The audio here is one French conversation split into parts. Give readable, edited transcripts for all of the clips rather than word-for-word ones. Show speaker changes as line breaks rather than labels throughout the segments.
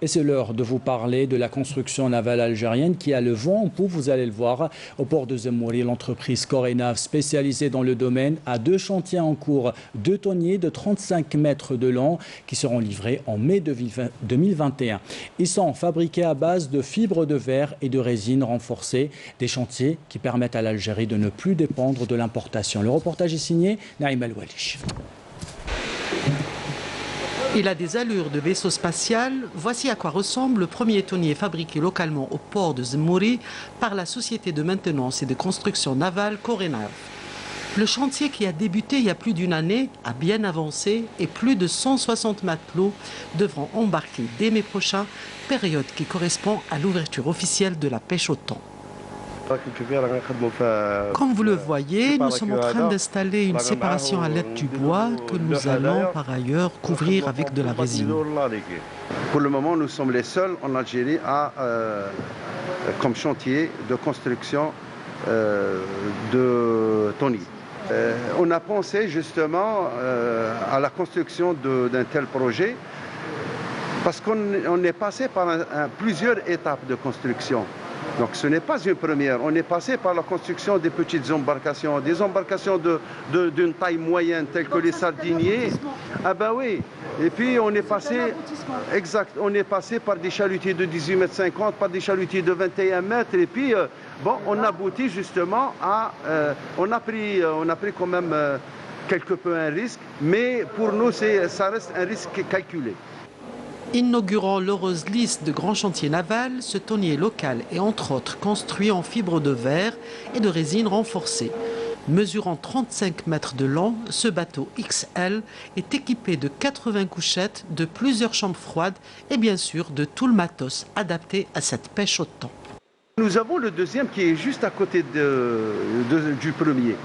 Et c'est l'heure de vous parler de la construction navale algérienne qui a le vent en poupe, vous allez le voir. Au port de Zemouri, l'entreprise Corenav, spécialisée dans le domaine, a 2 chantiers en cours, 2 tonniers de 35 mètres de long qui seront livrés en mai 2021. Ils sont fabriqués à base de fibres de verre et de résine renforcée, des chantiers qui permettent à l'Algérie de ne plus dépendre de l'importation. Le reportage est signé Naïm El-Walish.
Il a des allures de vaisseau spatial. Voici à quoi ressemble le premier tonnier fabriqué localement au port de Zemouri par la société de maintenance et de construction navale Corenav. Le chantier qui a débuté il y a plus d'une année a bien avancé et plus de 160 matelots devront embarquer dès mai prochain, période qui correspond à l'ouverture officielle de la pêche au thon. Comme vous le voyez, nous sommes en train d'installer une séparation à l'aide du bois que nous allons par ailleurs couvrir avec de la résine.
Pour le moment, nous sommes les seuls en Algérie comme chantier de construction de tonniers. On a pensé justement à la construction d'un tel projet parce qu'on est passé par plusieurs étapes de construction. Donc ce n'est pas une première, on est passé par la construction des petites embarcations, des embarcations d'une taille moyenne telles que les sardiniers. Ah ben oui, et puis on est passé, on est passé par des chalutiers de 18,50 mètres, par des chalutiers de 21 mètres, et puis bon, on aboutit justement à, on a pris quand même quelque peu un risque, mais pour nous ça reste un risque calculé.
Inaugurant l'heureuse liste de grands chantiers navals, ce tonnier local est entre autres construit en fibre de verre et de résine renforcée. Mesurant 35 mètres de long, ce bateau XL est équipé de 80 couchettes, de plusieurs chambres froides et bien sûr de tout le matos adapté à cette pêche au thon.
Nous avons le deuxième qui est juste à côté du premier.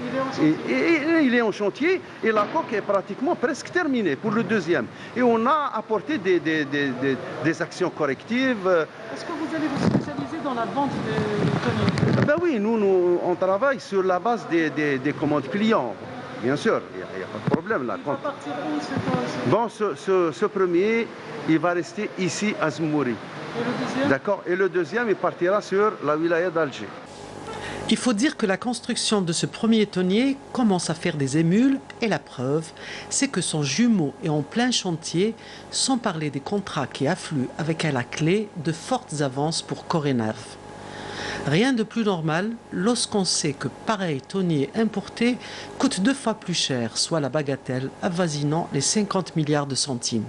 Il est en chantier et la coque est pratiquement presque terminée pour le deuxième. Et on a apporté des actions correctives.
Est-ce que vous allez vous spécialiser dans la vente de tonniers?
Ben oui, nous, on travaille sur la base des commandes clients. Bien sûr, il n'y a pas de problème là.
Il va partir où ce
Bon, ce premier, il va rester ici à Zemouri.
Et le deuxième?
D'accord. Et le deuxième, il partira sur la wilaya d'Alger.
Il faut dire que la construction de ce premier tonnier commence à faire des émules et la preuve, c'est que son jumeau est en plein chantier, sans parler des contrats qui affluent avec à la clé de fortes avances pour Corenav. Rien de plus normal lorsqu'on sait que pareil tonnier importé coûte 2 fois plus cher, soit la bagatelle avoisinant les 50 milliards de centimes.